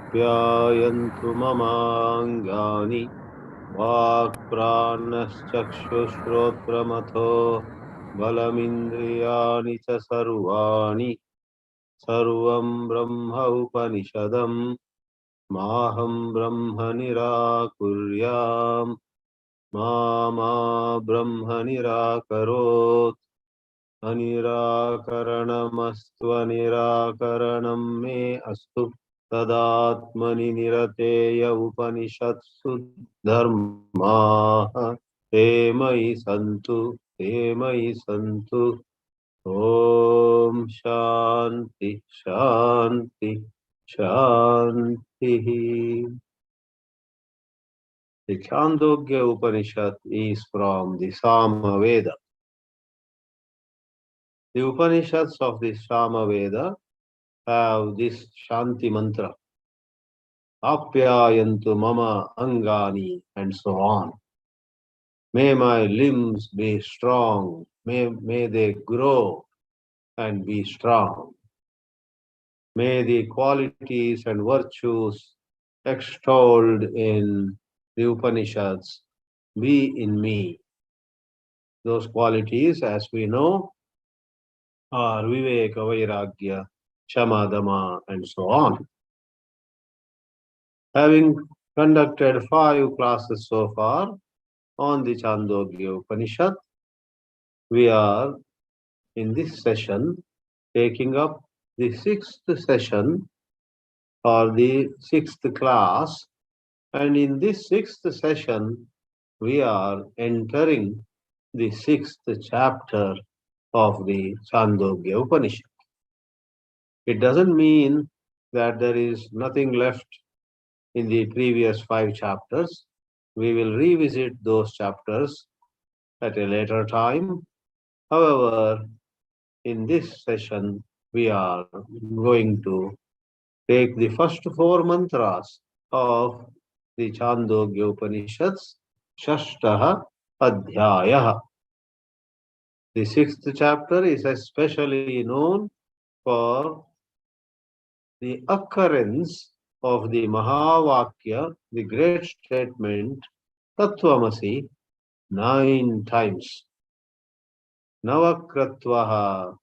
आप्यायन्तु ममाङ्गानि वाक्प्राणश्चक्षुश्रोत्रमथो बलमिन्द्रियाणि च सर्वाणि सर्वं ब्रह्म उपनिषदं माहं ब्रह्म निराकुर्याम् मा ब्रह्म निराकरोत् अनिराकरणमस्त्वनिराकरणं मे अस्तु तदात्मनि निरतेय उपनिषत्सु धर्माः ते मयि सन्तु ॐ शान्ति शान्ति शान्तिः. The Chāndogya Upanishad is from the Samaveda. The Upanishads of the Samaveda have this Shanti mantra, Apyayantu mama angani, and so on. May my limbs be strong, may they grow and be strong. May the qualities and virtues extolled in the Upanishads be in me. Those qualities, as we know, are Viveka, Vairagya, Shamadama, and so on. Having conducted 5 classes so far on the Chāndogya Upanishad, we are in this session taking up the 6th session or the 6th class, and in this 6th session we are entering the 6th chapter of the Chāndogya Upanishad. It doesn't mean that there is nothing left in the previous 5 chapters. We will revisit those chapters at a later time. However, in this session, we are going to take the first 4 mantras of the Chāndogya Upanishads, Shashtaha Adhyayah. The 6th chapter is especially known for the occurrence of the Mahavakya, the great statement, Tattvamasi, 9 times. Navakratvaha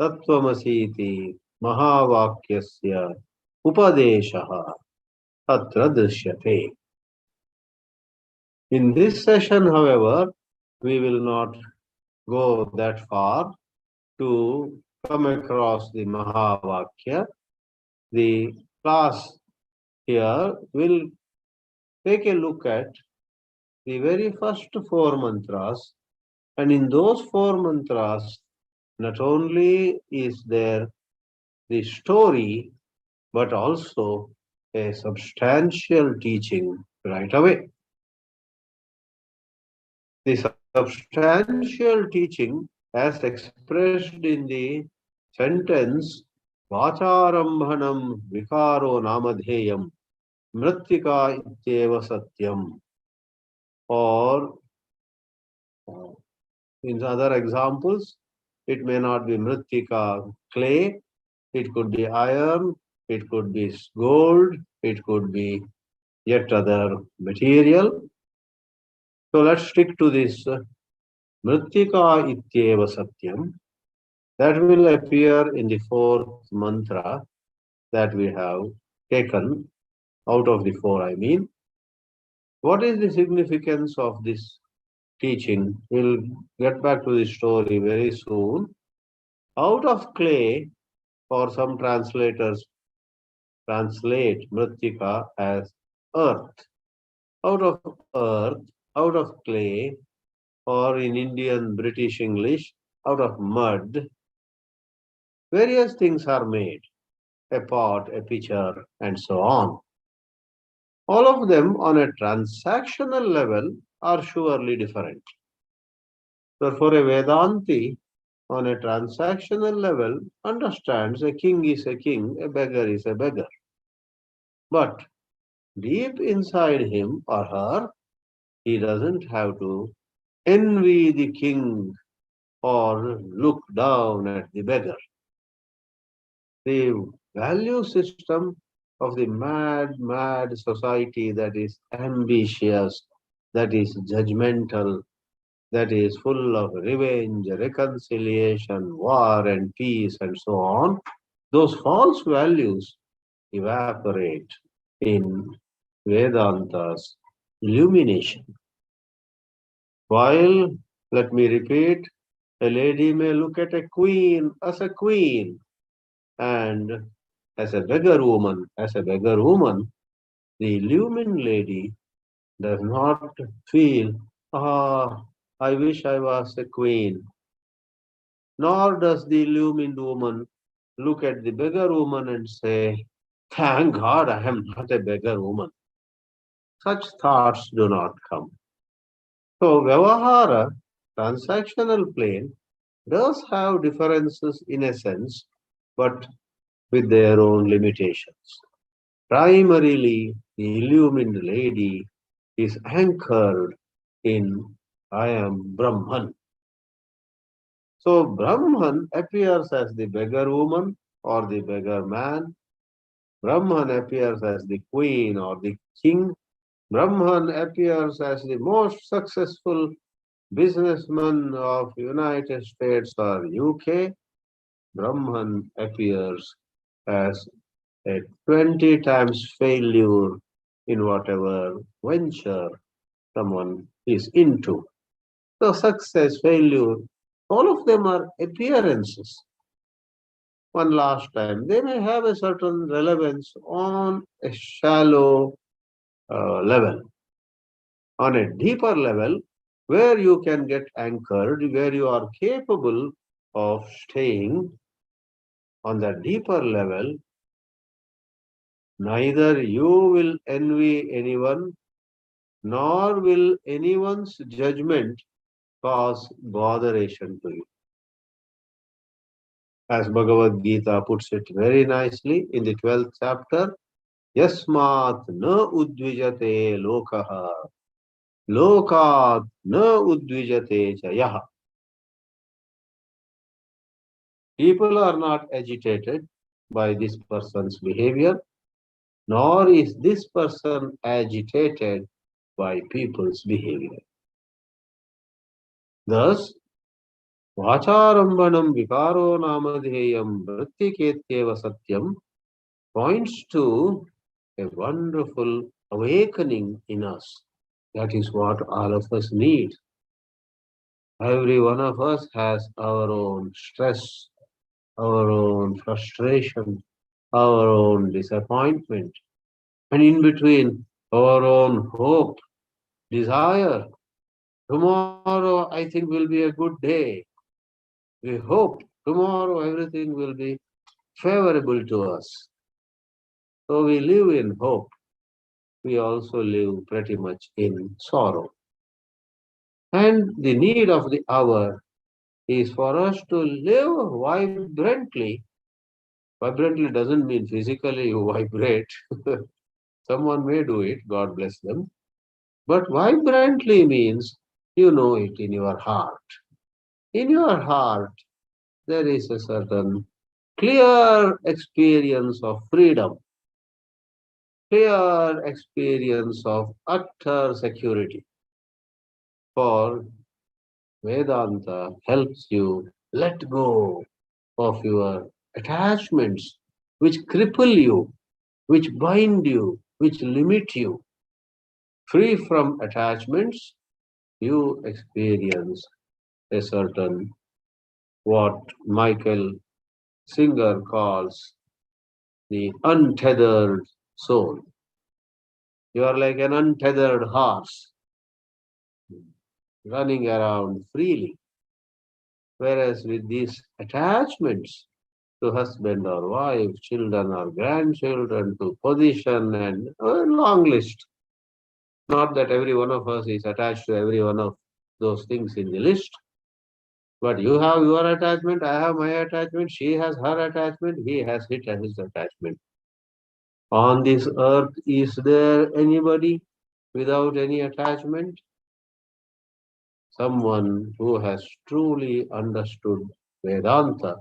Tattvamasi Mahavakyasya Upadeshaha Atra Drishyate. In this session, however, we will not go that far to come across the Mahavakya. The class here will take a look at the very first 4 mantras, and in those 4 mantras, not only is there the story, but also a substantial teaching right away. The substantial teaching, as expressed in the sentence, Vacharambhanam vikaro namadheyam mritika ityeva satyam, or in other examples, it may not be mritika, clay, it could be iron, it could be gold, it could be yet other material. So let's stick to this mritika ityeva satyam. That will appear in the 4th mantra that we have taken out of the 4, I mean. What is the significance of this teaching? We'll get back to the story very soon. Out of clay, or some translators translate mritika as earth. Out of earth, out of clay, or in Indian British English, out of mud, various things are made, a pot, a pitcher, and so on. All of them on a transactional level are surely different. So for a Vedanti, on a transactional level, understands a king is a king, a beggar is a beggar. But deep inside him or her, he doesn't have to envy the king or look down at the beggar. The value system of the mad society that is ambitious, that is judgmental, that is full of revenge, reconciliation, war and peace and so on, those false values evaporate in Vedanta's illumination. While, let me repeat, a lady may look at a queen, and as a beggar woman, the illumined lady does not feel, ah, I wish I was a queen. Nor does the illumined woman look at the beggar woman and say, thank God I am not a beggar woman. Such thoughts do not come. So, Vyavahara, transactional plane, does have differences in a sense, but with their own limitations. Primarily, the illumined lady is anchored in I am Brahman. So Brahman appears as the beggar woman or the beggar man. Brahman appears as the queen or the king. Brahman appears as the most successful businessman of United States or UK. Brahman appears as a 20 times failure in whatever venture someone is into. So success, failure, all of them are appearances. One last time, they may have a certain relevance on a shallow level. On a deeper level, where you can get anchored, where you are capable of staying on that deeper level, neither you will envy anyone, nor will anyone's judgment cause botheration to you. As Bhagavad Gita puts it very nicely in the 12th chapter, Yasmat na udvijate lokaha, lokat na udvijate chayah. People are not agitated by this person's behavior, nor is this person agitated by people's behavior. Thus, Vacharambanam vikaro namadheyam vrittiketyeva satyam points to a wonderful awakening in us. That is what all of us need. Every one of us has our own stress, our own frustration, our own disappointment, and in between, our own hope, desire. Tomorrow, I think, will be a good day. We hope tomorrow everything will be favorable to us. So we live in hope. We also live pretty much in sorrow. And the need of the hour is for us to live vibrantly. Vibrantly doesn't mean physically you vibrate. Someone may do it, God bless them. But vibrantly means you know it in your heart. In your heart, there is a certain clear experience of freedom, clear experience of utter security. For Vedanta helps you let go of your attachments which cripple you, which bind you, which limit you. Free from attachments, you experience a certain what Michael Singer calls the untethered soul. You are like an untethered horse running around freely. Whereas with these attachments to husband or wife, children or grandchildren, to position and a long list. Not that every one of us is attached to every one of those things in the list, but you have your attachment, I have my attachment, she has her attachment, he has his attachment. On this earth, is there anybody without any attachment? Someone who has truly understood Vedanta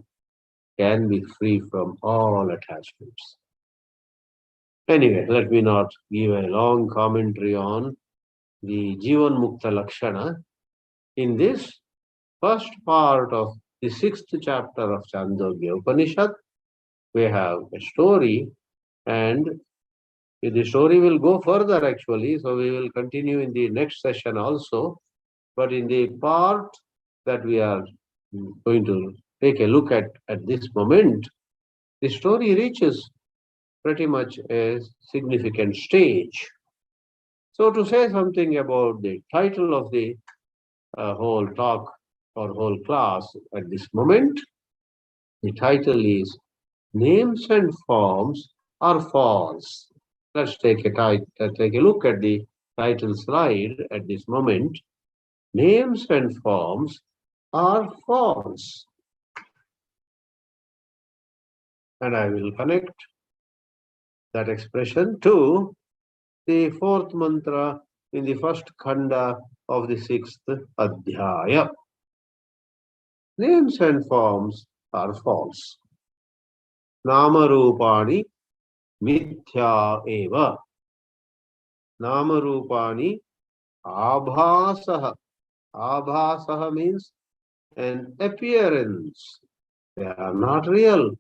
can be free from all attachments. Anyway, let me not give a long commentary on the Jivan Mukta Lakshana. In this first part of the sixth chapter of Chāndogya Upanishad, we have a story, and the story will go further actually, so we will continue in the next session also. But in the part that we are going to take a look at this moment, the story reaches pretty much a significant stage. So to say something about the title of the whole talk or whole class at this moment, the title is Names and Forms Are False. Let's take a look at the title slide at this moment. Names and forms are false. And I will connect that expression to the fourth mantra in the first khanda of the sixth adhyaya. Names and forms are false. Nama rupani mithya eva. Nama rupani abhasaha. Abhasaha means an appearance. They are not real.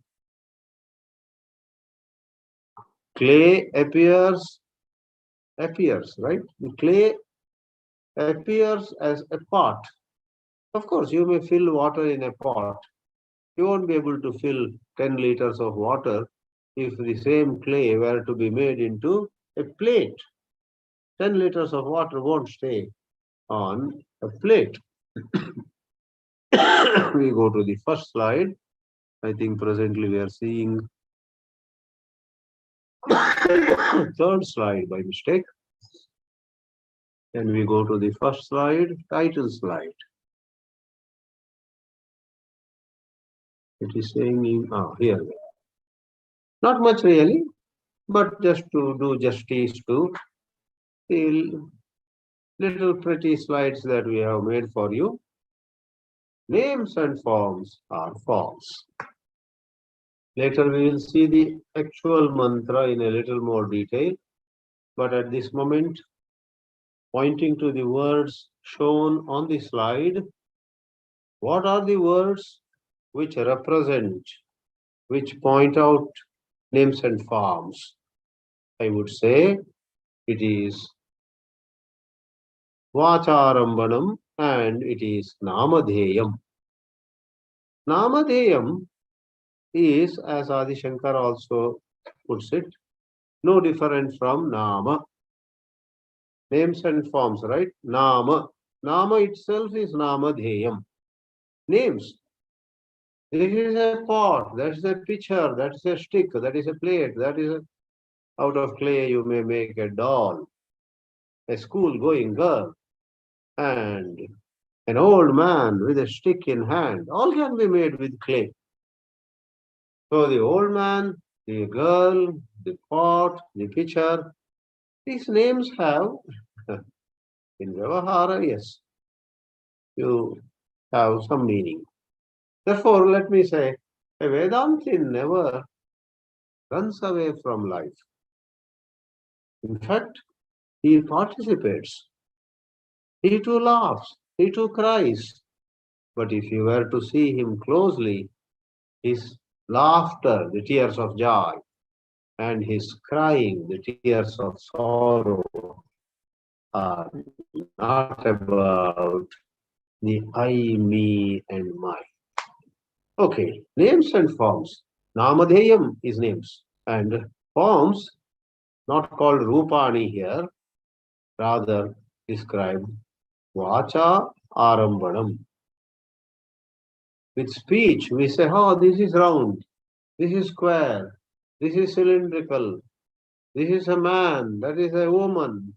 Clay appears, right? The clay appears as a pot. Of course, you may fill water in a pot. You won't be able to fill 10 liters of water if the same clay were to be made into a plate. 10 liters of water won't stay on a plate. We go to the first slide. I think presently we are seeing third slide by mistake. Then we go to the first slide, title slide. It is saying in, here. Not much really, but just to do justice to the little pretty slides that we have made for you. Names and forms are false. Later we will see the actual mantra in a little more detail, but at this moment, pointing to the words shown on the slide, what are the words which represent, which point out names and forms? I would say it is Vacharambanam and it is Namadheyam. Namadheyam is, as Adi Shankar also puts it, no different from Nama. Names and forms, right? Nama. Nama itself is Namadheyam. Names. This is a pot, that is a pitcher, that is a stick, that is a plate, that is out of clay you may make a doll, a school-going girl, and an old man with a stick in hand. All can be made with clay. So the old man, the girl, the pot, the pitcher, these names have, in Vyavahara, yes, you have some meaning. Therefore, let me say, a Vedanti never runs away from life. In fact, he participates. He too laughs. He too cries. But if you were to see him closely, his laughter, the tears of joy, and his crying, the tears of sorrow, are not about the I, me, and my. Okay, names and forms. Namadheyam is names, and forms, not called Rupani here, rather described Vacha Arambanam. With speech, we say, oh, this is round, this is square, this is cylindrical, this is a man, that is a woman,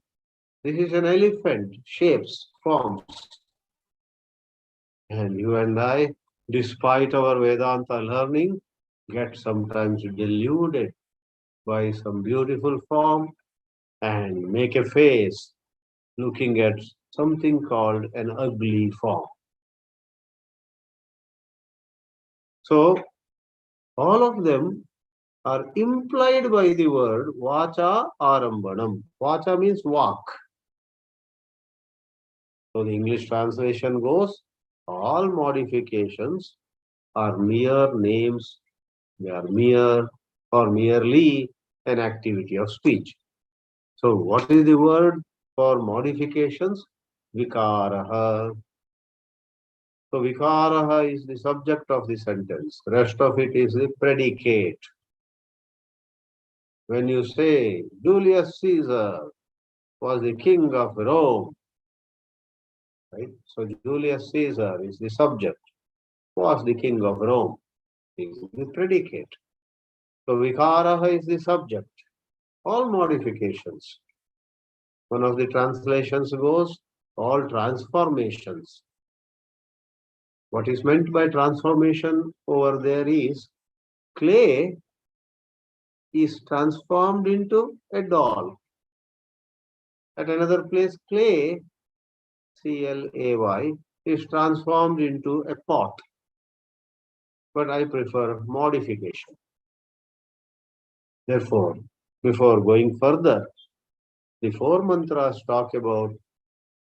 this is an elephant, shapes, forms. And you and I, despite our Vedanta learning, get sometimes deluded by some beautiful form and make a face looking at something called an ugly form. So, all of them are implied by the word vacha arambanam. Vacha means walk. So the English translation goes, all modifications are mere names, they are mere or merely an activity of speech. So what is the word for modifications? Vikaraha. So vikaraha is the subject of the sentence. Rest of it is the predicate. When you say Julius Caesar was the king of Rome, right? So Julius Caesar is the subject. Was the king of Rome is the predicate. So vikaraha is the subject. All modifications. One of the translations goes, all transformations. What is meant by transformation over there is clay is transformed into a doll. At another place, clay, CLAY, is transformed into a pot. But I prefer modification. Therefore, before going further, the four mantras talk about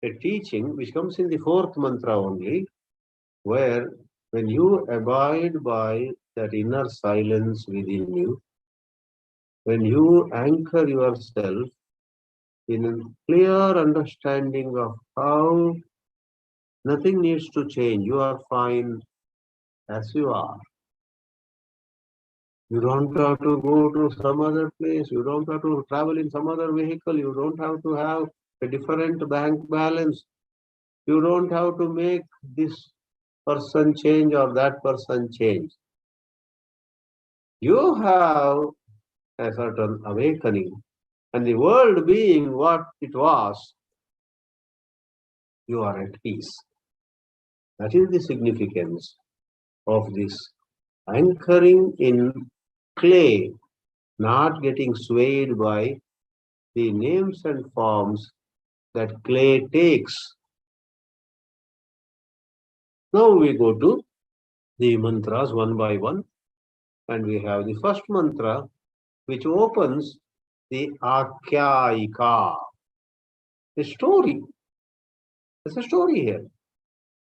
a teaching which comes in the fourth mantra only, where when you abide by that inner silence within you, when you anchor yourself in a clear understanding of how nothing needs to change, you are fine as you are. You don't have to go to some other place, you don't have to travel in some other vehicle, you don't have to have a different bank balance, you don't have to make this person change or that person change. You have a certain awakening, and the world being what it was, you are at peace. That is the significance of this anchoring in clay, not getting swayed by the names and forms that clay takes. Now we go to the mantras one by one, and we have the first mantra which opens the Akhyaika, the story. There's a story here.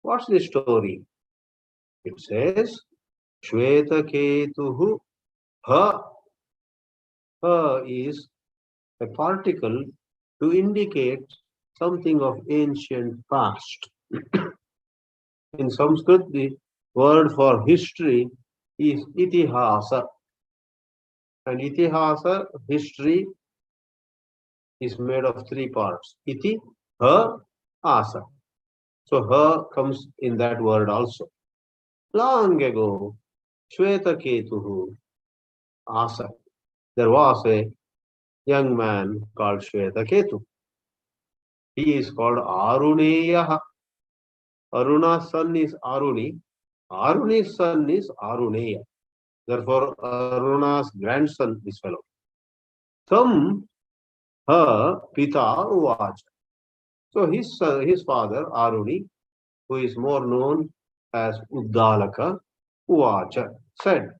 What's the story? It says, Śvetaketu ha. Ha is a particle to indicate something of ancient past. In Sanskrit, the word for history is itihasa. And itihasa, history, is made of three parts. Iti, ha, asa. So ha comes in that word also. Long ago, Śvetaketu asa. There was a young man called Śvetaketu. He is called Aruneyaha. Aruna's son is Aruni. Aruni's son is Aruneya. Therefore, Aruna's grandson, this fellow. Tam ha pita uvacha. So his father, Aruni, who is more known as Uddālaka, uvacha, said,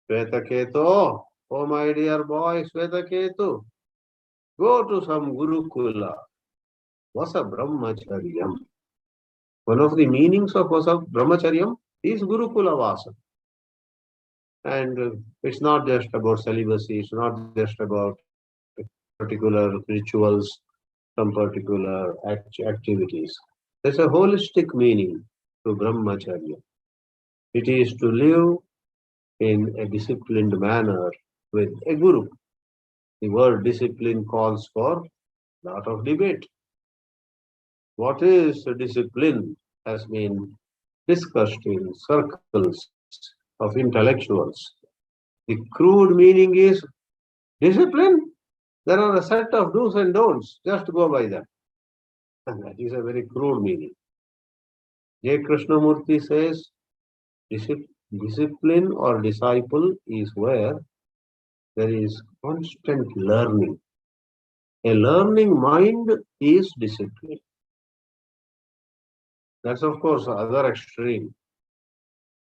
Śvetaketu, oh my dear boy, Śvetaketu, go to some Gurukula, Vasa Brahmacharyam. One of the meanings of Vasa Brahmacharyam is Gurukula Vasa. And it's not just about celibacy, it's not just about particular rituals, some particular activities. There's a holistic meaning to Brahmacharya. It is to live in a disciplined manner with a guru. The word discipline calls for a lot of debate. What is discipline has been discussed in circles of intellectuals. The crude meaning is discipline. There are a set of do's and don'ts. Just go by them. And that is a very crude meaning. J. Krishnamurti says discipline or disciple is where there is constant learning. A learning mind is discipline. That's of course the other extreme.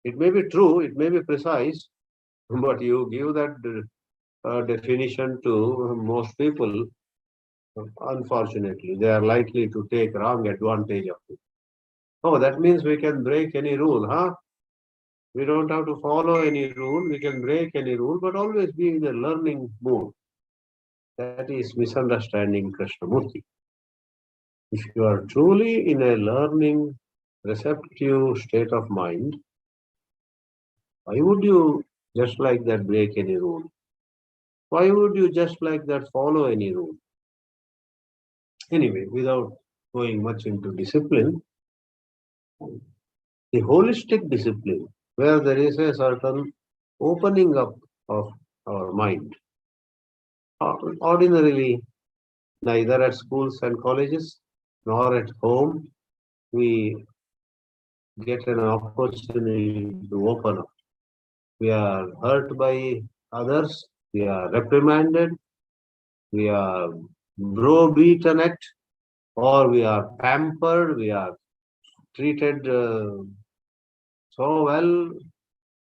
It may be true, it may be precise, But you give that definition to most people, unfortunately, they are likely to take wrong advantage of it. Oh, that means we can break any rule, huh? We don't have to follow any rule, we can break any rule, but always be in a learning mood. That is misunderstanding Krishnamurti. If you are truly in a learning, receptive state of mind, why would you just like that break any rule? Why would you just like that follow any rule? Anyway, without going much into discipline, the holistic discipline, where there is a certain opening up of our mind. Ordinarily, neither at schools and colleges nor at home, we get an opportunity to open up. We are hurt by others, we are reprimanded, we are browbeaten at, or we are pampered, we are treated so well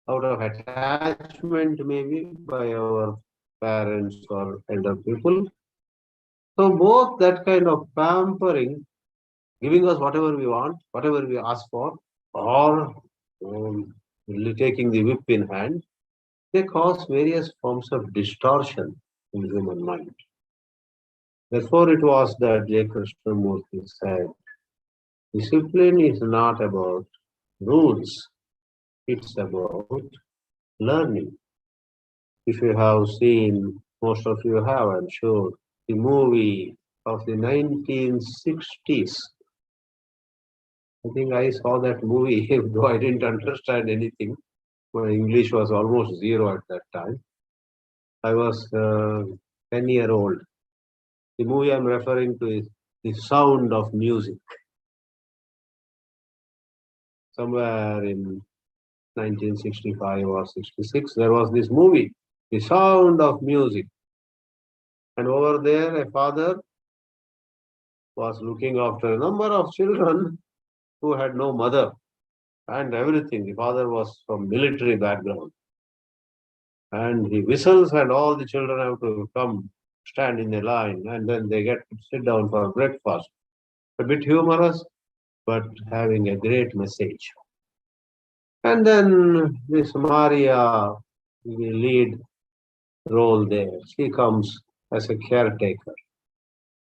out of attachment maybe by our parents or elder people. So both that kind of pampering, giving us whatever we want, whatever we ask for, or taking the whip in hand, they cause various forms of distortion in human mind. Therefore, it was that J. Krishnamurti said, discipline is not about rules, it's about learning. If you have seen, most of you have, I'm sure, the movie of the 1960s. I think I saw that movie, though I didn't understand anything. My English was almost zero at that time. I was 10-year-old. The movie I'm referring to is The Sound of Music. Somewhere in 1965 or 66, there was this movie, The Sound of Music. And over there, a father was looking after a number of children who had no mother and everything. The father was from military background. And he whistles and all the children have to come stand in a line and then they get to sit down for breakfast. A bit humorous, but having a great message. And then this Maria, the lead role there, she comes as a caretaker.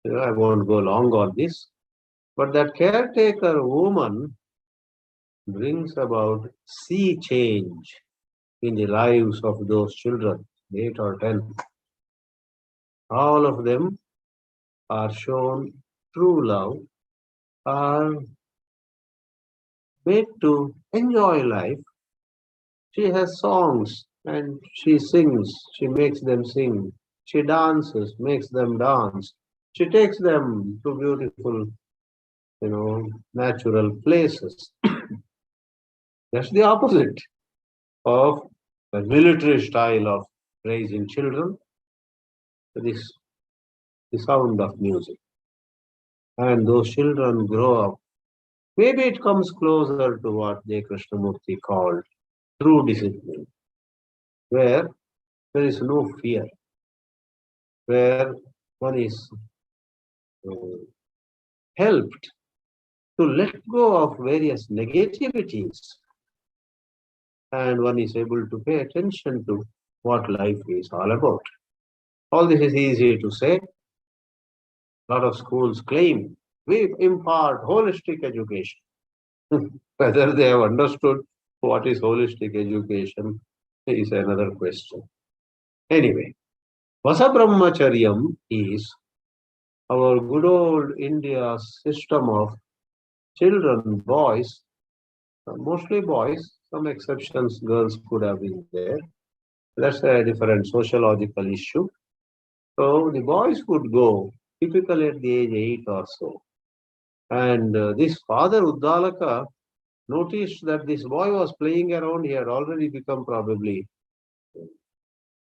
I won't go long on this, but that caretaker woman brings about sea change in the lives of those children, 8 or 10. All of them are shown true love, are made to enjoy life. She has songs and she sings, she makes them sing. She dances, makes them dance. She takes them to beautiful, natural places. That's the opposite of the military style of raising children. This the sound of music. And those children grow up. Maybe it comes closer to what J. Krishnamurti called true discipline, where there is no fear, where one is uh, helped to let go of various negativities and one is able to pay attention to what life is all about. All this is easy to say. A lot of schools claim we impart holistic education. Whether they have understood what is holistic education is another question. Anyway, Vasa Brahmacharyam is our good old India's system of children, boys, mostly boys, some exceptions, girls could have been there. That's a different sociological issue. So the boys would go typically at the age 8 or so. And this father Uddālaka noticed that this boy was playing around. He had already become probably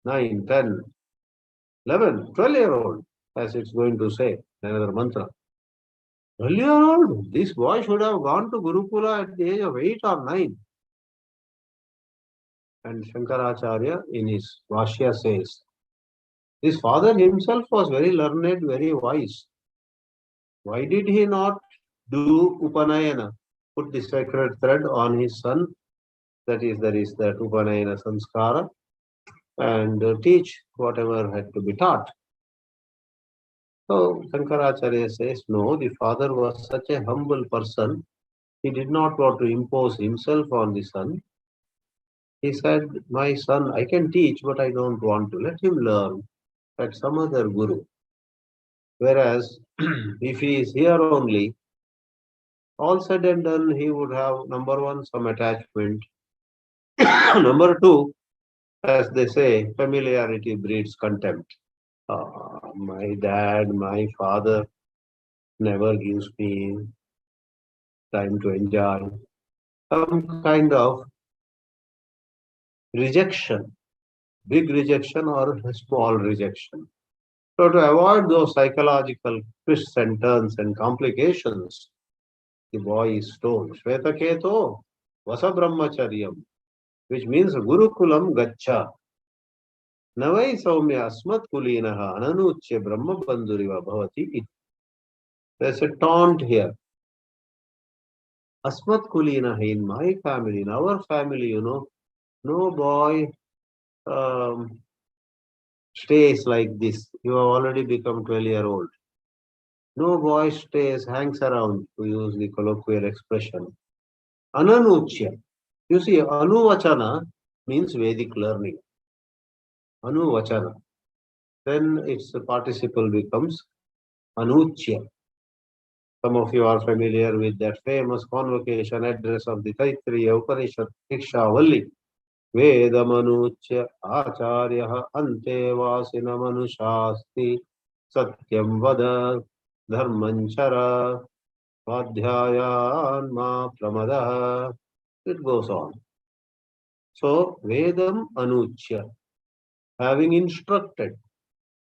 9, 10, 11, 12-year-old, as it's going to say, another mantra. 12-year-old, this boy should have gone to Gurukula at the age of 8 or 9. And Shankaracharya in his Bhashya says, his father himself was very learned, very wise. Why did he not do Upanayana? Put the sacred thread on his son, that is, there is that Upanayana Sanskara, and teach whatever had to be taught. So Shankaracharya says, no, the father was such a humble person. He did not want to impose himself on the son. He said, my son, I can teach, but I don't want to. Let him learn at some other guru. Whereas if he is here only, all said and done, he would have number one, some attachment. Number two, as they say, familiarity breeds contempt. My dad, my father never gives me time to enjoy. Some kind of rejection, big rejection or small rejection. So to avoid those psychological twists and turns and complications, the boy is told, Śvetaketu, Vasa Brahmacharyam, which means Gurukulam Gacha. Navai Saumya Asmat Kulinaha Ananuchya Brahma Banduriva Bhavati. There's a taunt here. Asmat Kulinaha, in my family, in our family, no boy stays like this. You have already become 12-year-old. No boy stays, hangs around, to use the colloquial expression. Ananuchya. You see, Anuvachana means Vedic learning. Anuvachana. Then its participle becomes Anuchya. Some of you are familiar with that famous convocation address of the Taittiriya Upanishad, Dikshavalli. Vedamanuchya Acharya Ante Vasina Manushasti Satyam Vada Dharmanchara Vadhyayan Ma Pramada. It goes on. So, Vedam Anuchya, having instructed,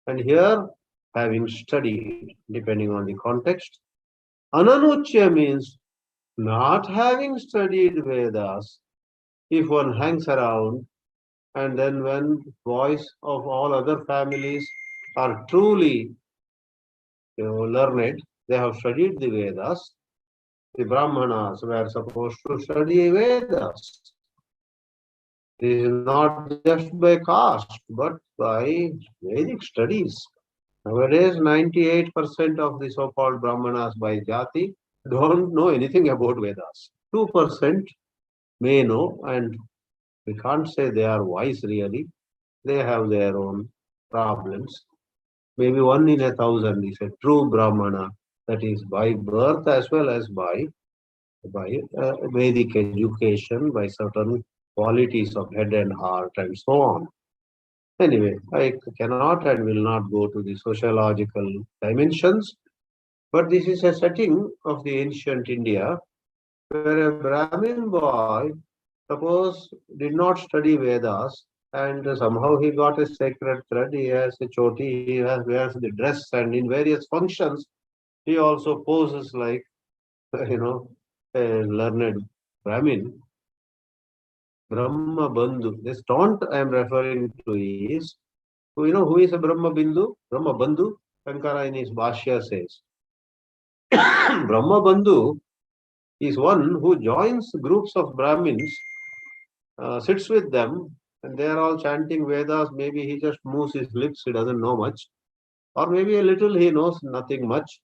and here having studied, depending on the context. Ananuchya means not having studied Vedas. If one hangs around, and then when boys of all other families are truly learned, they have studied the Vedas. The Brahmanas were supposed to study Vedas. This is not just by caste, but by Vedic studies. Nowadays, 98% of the so-called Brahmanas by Jati don't know anything about Vedas. 2% may know, and we can't say they are wise really. They have their own problems. Maybe 1 in 1,000 is a true Brahmana, that is by birth as well as by Vedic education, by certain qualities of head and heart and so on. Anyway, I cannot and will not go to the sociological dimensions, but this is a setting of the ancient India where a Brahmin boy, suppose, did not study Vedas and somehow he got a sacred thread, he has a choti, wears the dress, and in various functions he also poses like, a learned Brahmin. Brahma Bandhu. This taunt I am referring to is, who is a Brahma Bindu? Brahma Bandhu? Shankara in his Bhashya says. Brahma Bandhu is one who joins groups of Brahmins, sits with them, and they are all chanting Vedas. Maybe he just moves his lips, he doesn't know much. Or maybe a little, he knows nothing much.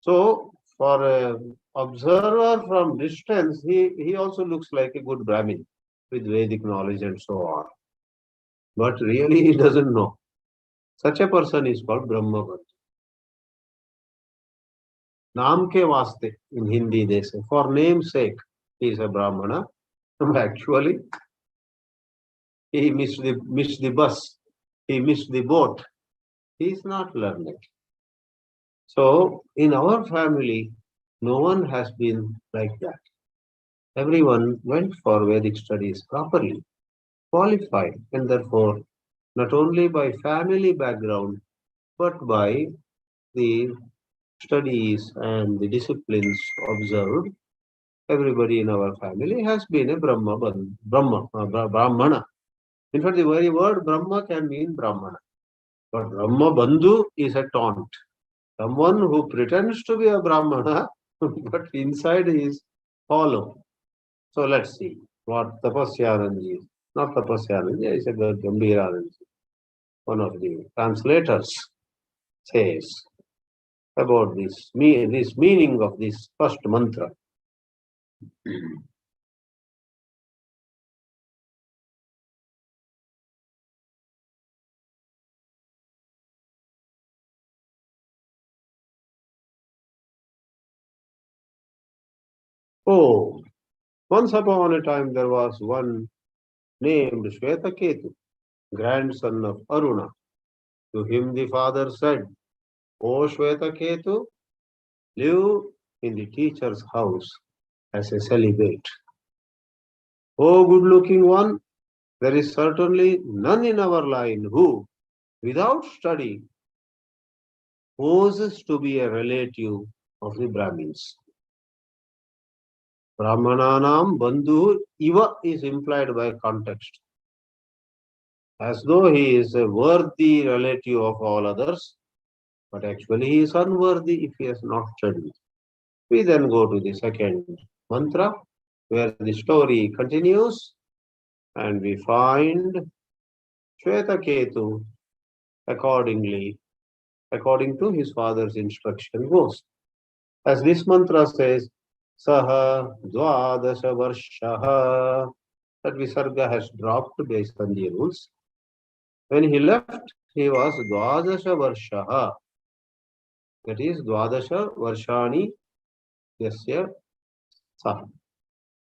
So, for an observer from distance, he also looks like a good Brahmin with Vedic knowledge and so on. But really he doesn't know. Such a person is called Brahma Bandhu. Naam ke vaste, in Hindi they say, for name's sake, he is a Brahmana. Actually, he missed the bus, he missed the boat. He is not learned. So, in our family, no one has been like that. Everyone went for Vedic studies properly, qualified, and therefore, not only by family background, but by the studies and the disciplines observed, Everybody in our family has been a Brahmana. In fact, the very word Brahma can mean Brahmana. But Brahma Bandhu is a taunt. Someone who pretends to be a Brahmana, but inside is hollow. So let's see what Tapasyananji is. Not Tapasyananji, it's a Gambhirananji. One of the translators says about this meaning of this first mantra. Oh, once upon a time there was one named Śvetaketu, grandson of Aruna. To him the father said, O Śvetaketu, live in the teacher's house as a celibate. O good-looking one, there is certainly none in our line who, without study, poses to be a relative of the Brahmins. Brahmananam bandhu iva is implied by context, as though he is a worthy relative of all others, but actually he is unworthy if he has not studied. We then go to the second mantra, where the story continues, and we find Śvetaketu according to his father's instruction goes. As this mantra says, Saha Dvadasha Varshaha, that Visarga has dropped based on the rules. When he left, he was Dvadasha Varshaha. That is Dvadasha Varshani Yasya Saha.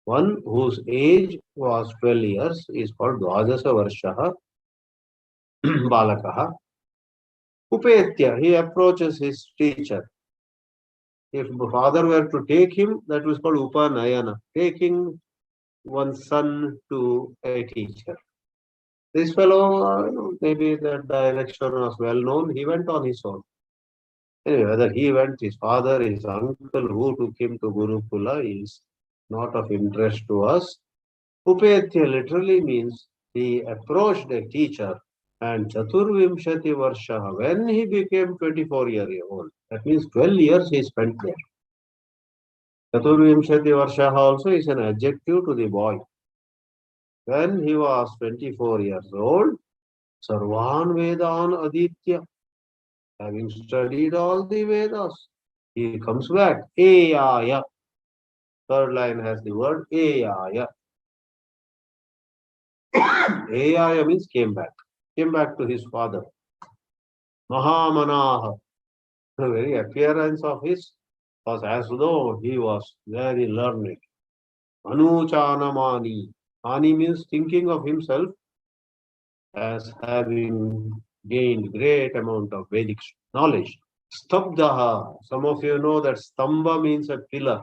One whose age was 12 years is called Dvadasha Varshaha Balakaha. Upetya, he approaches his teacher. If the father were to take him, that was called Upanayana, taking one's son to a teacher. This fellow, maybe that direction was well known, he went on his own. Anyway, whether he went, his father, his uncle who took him to Gurukula is not of interest to us. Upetya literally means he approached a teacher, and Chaturvimshati Varsha, when he became 24 years old, that means 12 years he spent there. Chaturvimshati Varsha also is an adjective to the boy. When he was 24 years old, Sarvan Vedan Aditya, having studied all the Vedas, he comes back. Eyaya. Third line has the word Eyaya. Eyaya means came back to his father. Mahamanaha, the very appearance of his was as though he was very learned. Anuchanamani. Ani means thinking of himself as having gained great amount of Vedic knowledge. Stabdaha. Some of you know that stamba means a pillar.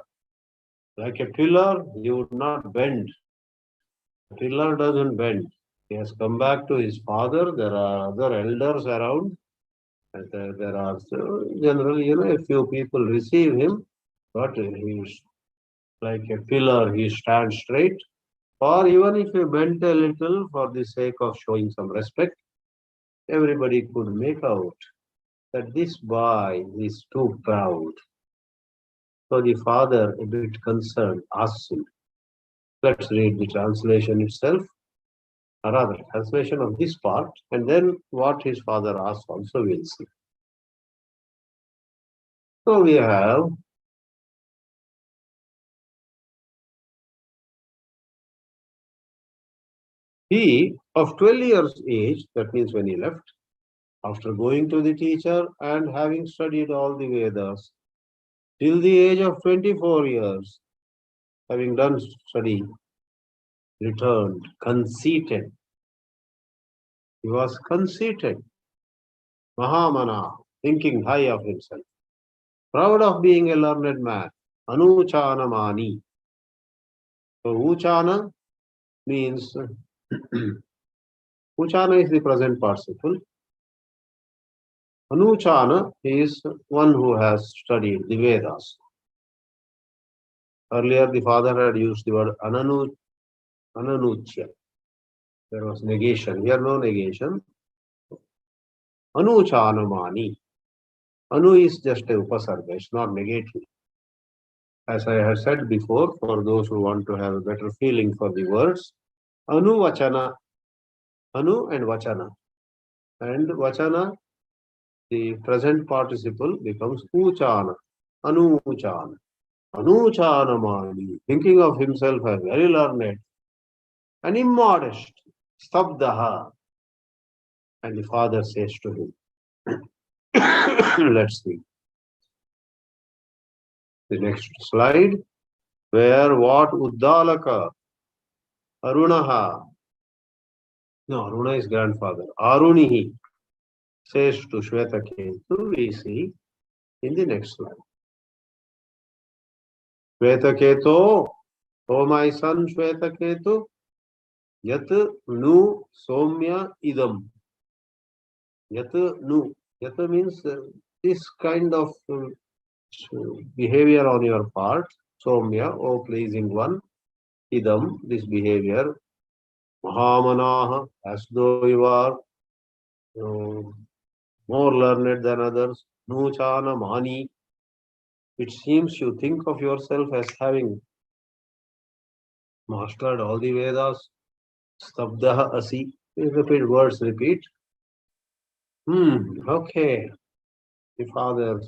Like a pillar, he would not bend. A pillar doesn't bend. He has come back to his father. There are other elders around. And there are generally, a few people receive him, but he is like a pillar. He stands straight. Or even if he bent a little for the sake of showing some respect, everybody could make out that this boy is too proud. So the father, a bit concerned, asks him. Let's read the translation itself, or rather, translation of this part, and then what his father asks also we'll see. So we have he of 12 years age, that means when he left, after going to the teacher and having studied all the Vedas, till the age of 24 years, having done study, returned, conceited. He was conceited. Mahamana, thinking high of himself, proud of being a learned man. Anuchanamani. So Uchana means Uchana is the present participle. Anuchana is one who has studied the Vedas. Earlier, the father had used the word ananuchya. There was negation. Here, no negation. Anuchanamani. Anu is just a upasarga. It's not negative. As I had said before, for those who want to have a better feeling for the words, anu vachana, anu and vachana. And vachana, the present participle becomes uchana, anuchana, anuchanamani, thinking of himself as very learned and immodest, stabdaha. And the father says to him, let's see the next slide, where what Uddālaka, Arunaha, no, Aruna is grandfather, Arunihi says to Śvetaketu, we see in the next slide. Śvetaketu, O my son Śvetaketu, yat nu somya idam. Yat nu. Yat means this kind of behavior on your part, somya, O pleasing one, idam, this behavior, mahamanaha, as though you are more learned than others, nuchana mani, it seems you think of yourself as having mastered all the Vedas, stabdaha asi, repeat words, repeat. Okay. The father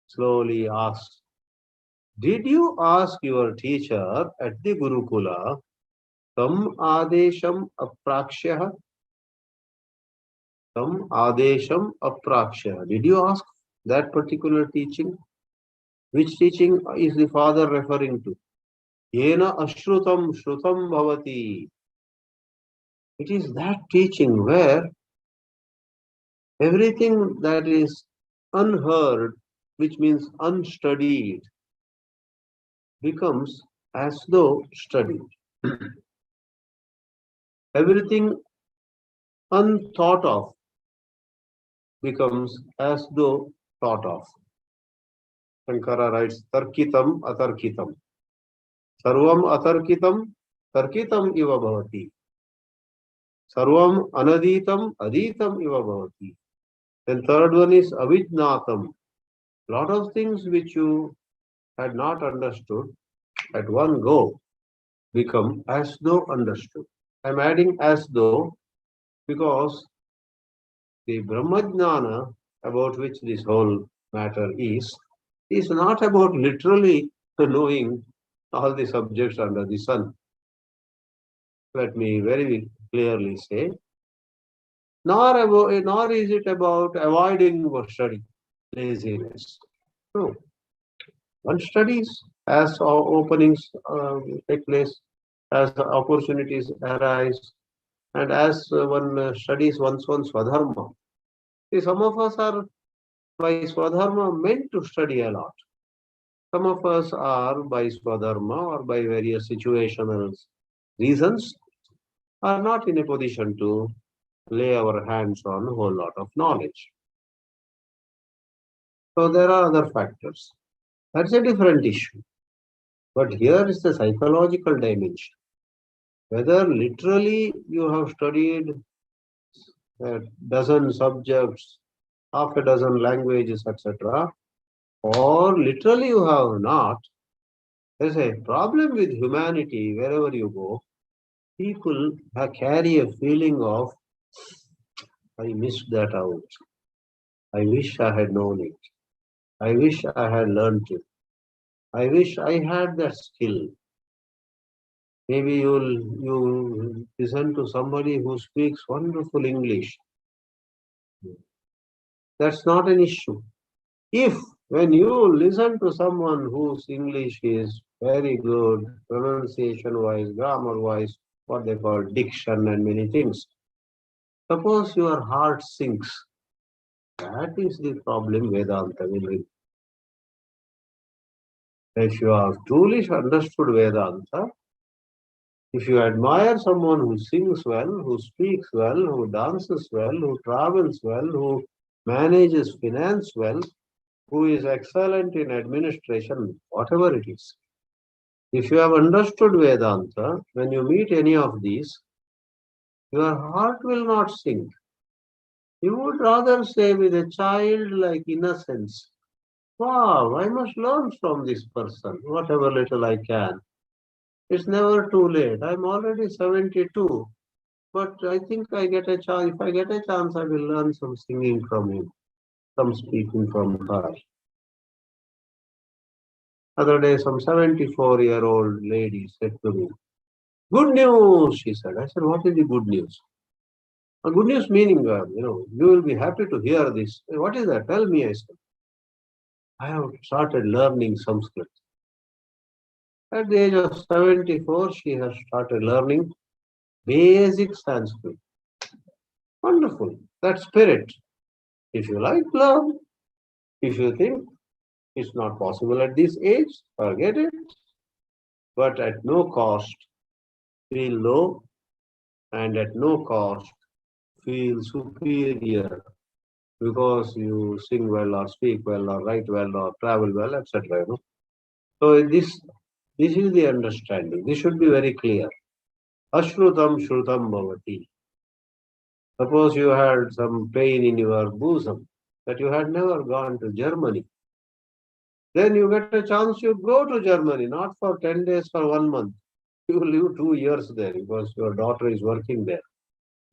slowly asks, did you ask your teacher at the Gurukula, tam adesham aprakshya? Tam adesham aprakshya. Did you ask that particular teaching? Which teaching is the father referring to? Yena ashrutam shrutam bhavati. It is that teaching where everything that is unheard, which means unstudied, becomes as though studied. Everything unthought of becomes as though thought of. Shankara writes, Tarkitam atarkitam. Sarvam atarkitam, tarkitam iva bhavati. Sarvam anaditam, aditam iva bhavati. And third one is avidnatam. Lot of things which you had not understood at one go become as though understood. I am adding as though because the Brahmajnana about which this whole matter is not about literally knowing all the subjects under the sun. Let me very clearly say, nor is it about avoiding study, laziness. No. One studies as openings take place, as opportunities arise, and as one studies one's own Swadharma. See, some of us are by Swadharma meant to study a lot. Some of us are by Swadharma or by various situational reasons are not in a position to lay our hands on a whole lot of knowledge. So there are other factors. That's a different issue. But here is the psychological dimension. Whether literally you have studied a dozen subjects, half a dozen languages, etc., or literally you have not, there's a problem with humanity wherever you go. People carry a feeling of, I missed that out. I wish I had known it. I wish I had learned it. I wish I had that skill. Maybe you listen to somebody who speaks wonderful English. That's not an issue. If when you listen to someone whose English is very good, pronunciation-wise, grammar-wise, what they call diction and many things, suppose your heart sinks. That is the problem Vedanta will bring. If you have truly understood Vedanta, if you admire someone who sings well, who speaks well, who dances well, who travels well, who manages finance well, who is excellent in administration, whatever it is. If you have understood Vedanta, when you meet any of these, your heart will not sink. You would rather say with a childlike innocence, wow, I must learn from this person, whatever little I can. It's never too late. I'm already 72, but I think I get a chance. If I get a chance, I will learn some singing from him, some speaking from her. Other day, some 74-year-old lady said to me, good news, she said. I said, what is the good news? Good news meaning, you will be happy to hear this. What is that? Tell me, I said. I have started learning Sanskrit. At the age of 74, she has started learning basic Sanskrit. Wonderful. That spirit. If you like, love. If you think it's not possible at this age, forget it. But at no cost, feel low, and at no cost, feel superior because you sing well or speak well or write well or travel well, etc. So this is the understanding. This should be very clear. Ashrutam shrutam bhavati. Suppose you had some pain in your bosom that you had never gone to Germany. Then you get a chance, you go to Germany, not for 10 days, for 1 month. You live 2 years there because your daughter is working there.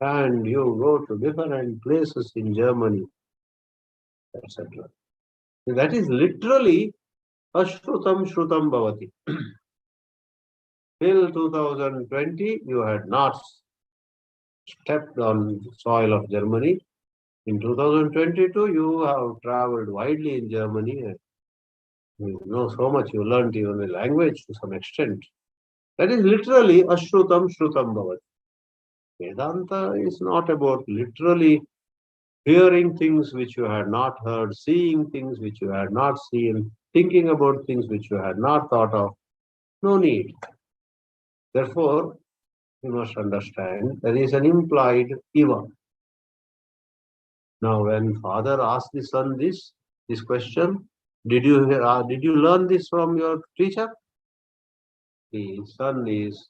And you go to different places in Germany, etc. That is literally Ashrutam Shrutam Bhavati. Till 2020, you had not stepped on the soil of Germany. In 2022, you have traveled widely in Germany and you know so much. You learned even the language to some extent. That is literally Ashrutam Shrutam Bhavati. Vedanta is not about literally hearing things which you had not heard, seeing things which you had not seen, thinking about things which you had not thought of. No need. Therefore, you must understand there is an implied Iva. Now, when father asked the son this question, did you learn this from your teacher? The son is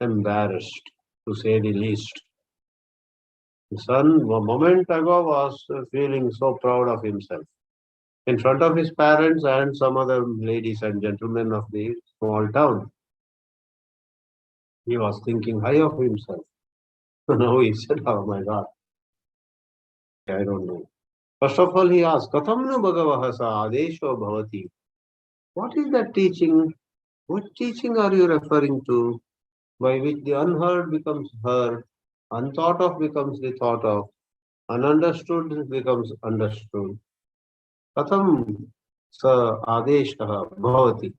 embarrassed, to say the least. The son, a moment ago, was feeling so proud of himself. In front of his parents and some other ladies and gentlemen of the small town, he was thinking high of himself. Now he said, oh my God, I don't know. First of all, he asked, Katham nu bhagavah sa adesho bhavati. What is that teaching? What teaching are you referring to? By which the unheard becomes heard, unthought of becomes the thought of, ununderstood becomes understood. Katham sa adesha bhavati.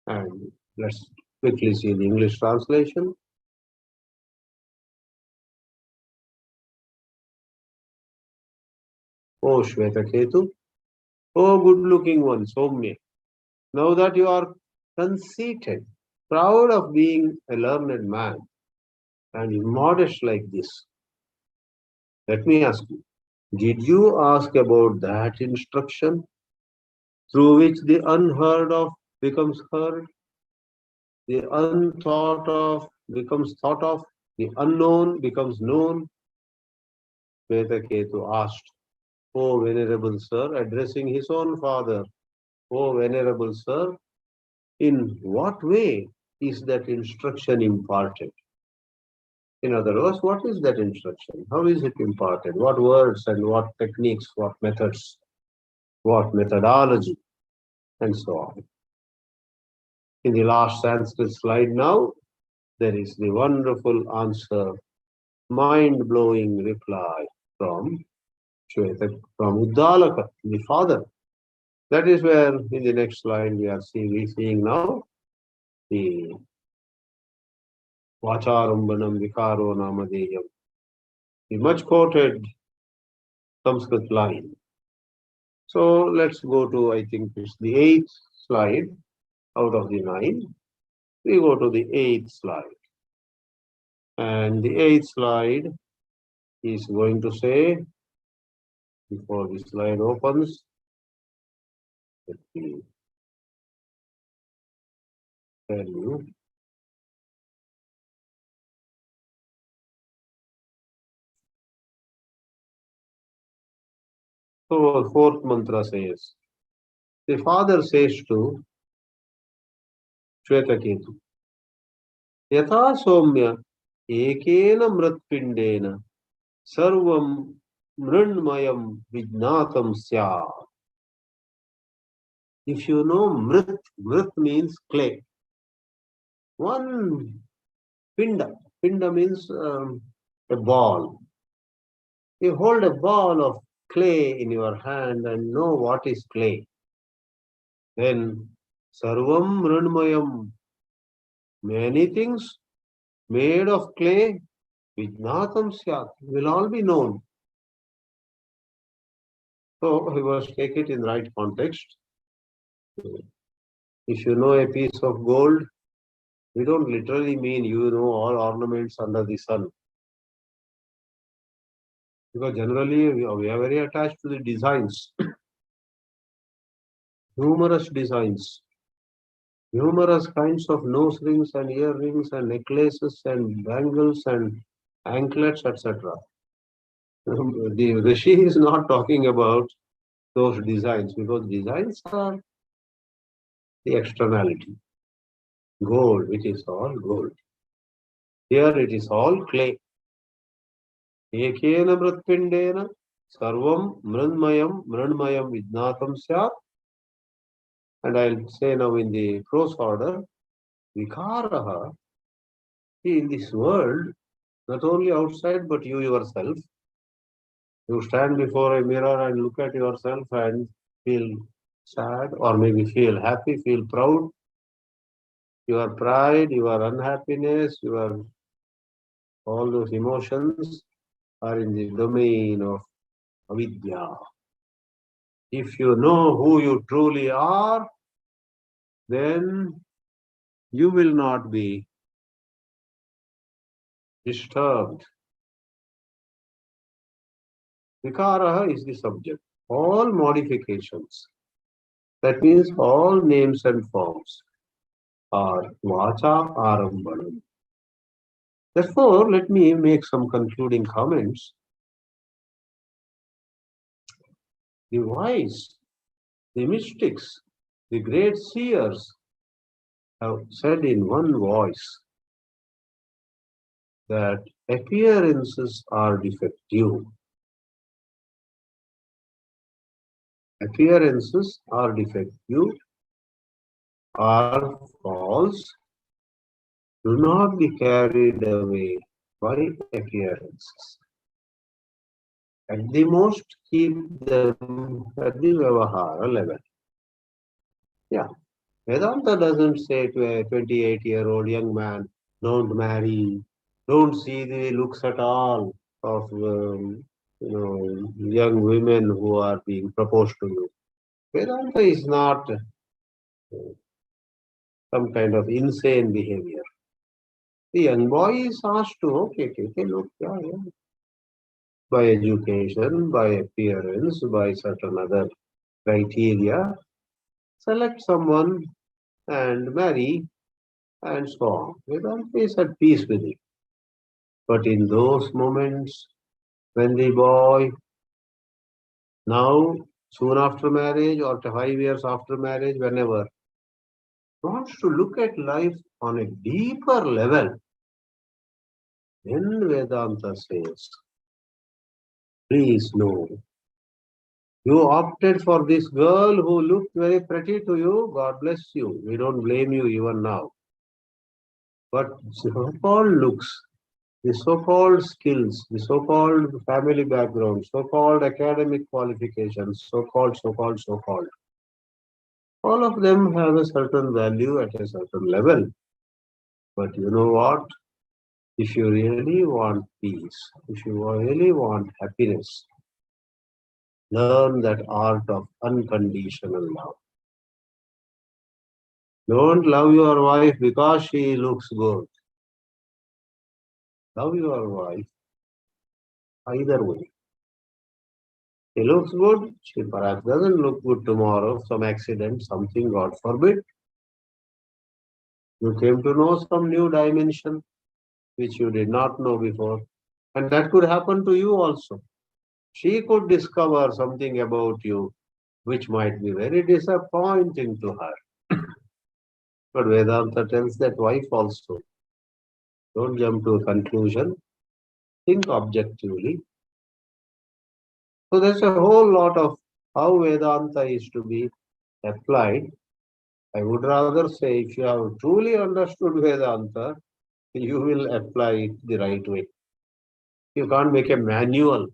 And let's quickly see the English translation. O Śvetaketu, O good-looking one, Somya, now that you are conceited, proud of being a learned man, and immodest like this, let me ask you, did you ask about that instruction through which the unheard of becomes heard, the unthought of becomes thought of, the unknown becomes known? Śvetaketu asked, O Venerable Sir, addressing his own father, O Venerable Sir, in what way is that instruction imparted? In other words, what is that instruction? How is it imparted? What words and what techniques, what methods, what methodology, and so on. In the last Sanskrit slide now, there is the wonderful answer, mind-blowing reply from Uddālaka, the father. That is where in the next slide we are seeing now the Vacharambanam Vikaro Namadeyam, the much quoted Sanskrit line. So let's go to, I think it's the 8th slide out of the 9. We go to the 8th slide. And the 8th slide is going to say, before the slide opens, Let me tell you. So, fourth mantra says, the father says to Śvetaketu, Yatha somya ekena mritpindena sarvam mrunmayam vijnatam syat. If you know mrit means clay. One pinda means a ball. You hold a ball of clay in your hand and know what is clay. Then sarvam mrunmayam, many things made of clay, vijnatam syat, will all be known. So we must take it in right context. If you know a piece of gold, we don't literally mean you know all ornaments under the sun. Because generally we are very attached to the designs, numerous designs, numerous kinds of nose rings and earrings and necklaces and bangles and anklets, etc. The Rishi is not talking about those designs because designs are the externality. Gold, it is all gold. Here it is all clay. Ekena mritpindena sarvam mrunmayam vijnatam syat. And I'll say now in the prose order, vikaraha, in this world, not only outside but you yourself, you stand before a mirror and look at yourself and feel sad or maybe feel happy, feel proud. Your pride, your unhappiness, your all those emotions are in the domain of avidya. If you know who you truly are, then you will not be disturbed. Vikaraha is the subject. All modifications, that means all names and forms, are vacha arambanam. Therefore, let me make some concluding comments. The wise, the mystics, the great seers have said in one voice that appearances are defective. Appearances are defective, are false, do not be carried away by appearances. At the most, keep them at the Vyavahara level. Yeah. Vedanta doesn't say to a 28-year-old young man, don't marry, don't see the looks at all of young women who are being proposed to you. Vedanta is not some kind of insane behavior. The young boy is asked to, okay, take a look, yeah. By education, by appearance, by certain other criteria, select someone and marry and so on. Vedanta is at peace with it. But in those moments when the boy, now, soon after marriage or 5 years after marriage, whenever, wants to look at life on a deeper level, then Vedanta says, please know, you opted for this girl who looked very pretty to you, God bless you. We don't blame you even now. But so-called looks, the so-called skills, the so-called family background, so-called academic qualifications, so-called, all of them have a certain value at a certain level. But you know what? If you really want peace, if you really want happiness, learn that art of unconditional love. Don't love your wife because she looks good. Love your wife either way. He looks good, she perhaps doesn't look good tomorrow, some accident, something, God forbid. You came to know some new dimension which you did not know before. And that could happen to you also. She could discover something about you which might be very disappointing to her. But Vedanta tells that wife also. Don't jump to a conclusion. Think objectively. So there's a whole lot of how Vedanta is to be applied. I would rather say if you have truly understood Vedanta, you will apply it the right way. You can't make a manual.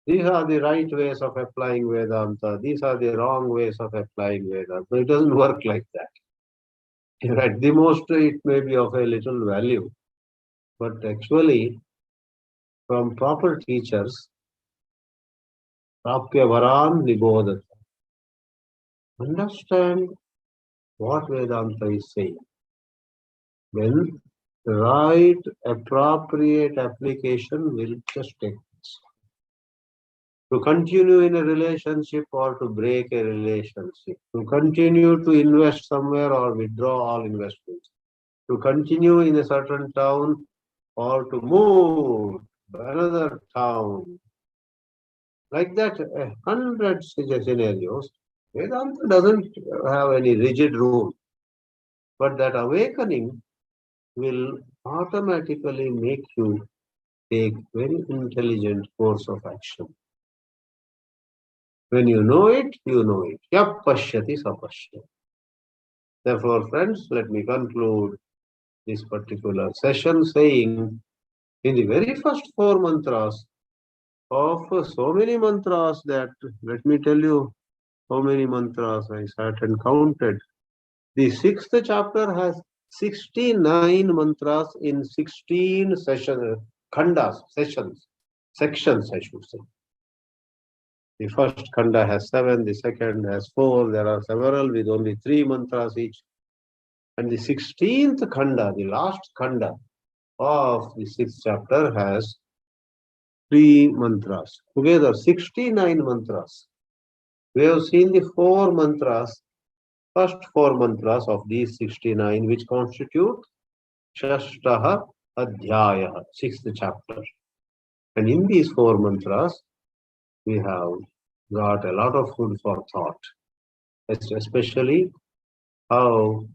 These are the right ways of applying Vedanta. These are the wrong ways of applying Vedanta. It doesn't work like that. At the most, it may be of a little value. But actually, from proper teachers, Prapya Varan Nibodhata. Understand what Vedanta is saying. Then the right, appropriate application will just take place. To continue in a relationship or to break a relationship, to continue to invest somewhere or withdraw all investments, to continue in a certain town or to move to another town. Like that, 100 scenarios. Vedanta doesn't have any rigid rule, but that awakening will automatically make you take very intelligent course of action. When you know it, you know it. Yap pashyati sapashyati. Therefore, friends, let me conclude this particular session saying in the very first four mantras of so many mantras that, let me tell you how many mantras I sat and counted. The sixth chapter has 69 mantras in 16 sessions, khandas, sessions, sections, I should say. The first khanda has 7, the second has 4, there are several with only 3 mantras each. And the 16th khanda, the last khanda of the 6th chapter has 3 mantras. Together, 69 mantras. We have seen the 4 mantras, first 4 mantras of these 69, which constitute Shashtaha Adhyaya, 6th chapter. And in these 4 mantras, we have got a lot of food for thought, especially how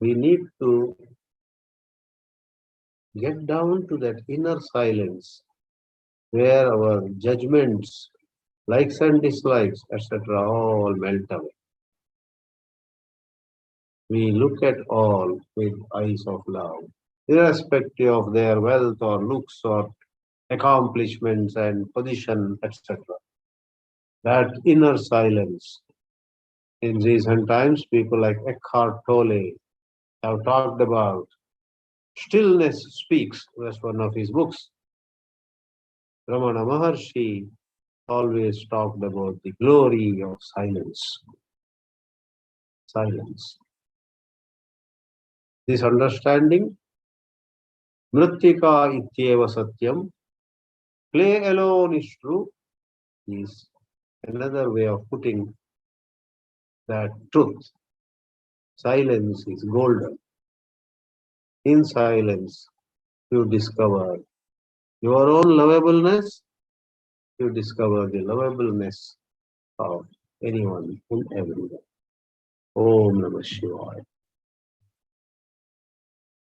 we need to get down to that inner silence where our judgments, likes and dislikes, etc., all melt away. We look at all with eyes of love, irrespective of their wealth or looks or accomplishments and position, etc. That inner silence. In recent times, people like Eckhart Tolle have talked about stillness speaks. That's one of his books. Ramana Maharshi always talked about the glory of silence. Silence. This understanding, Mritika ityeva satyam, play alone is true, is another way of putting that truth. Silence is golden. In silence, you discover your own lovableness, you discover the lovableness of anyone and everyone. Om Namah Shivaya.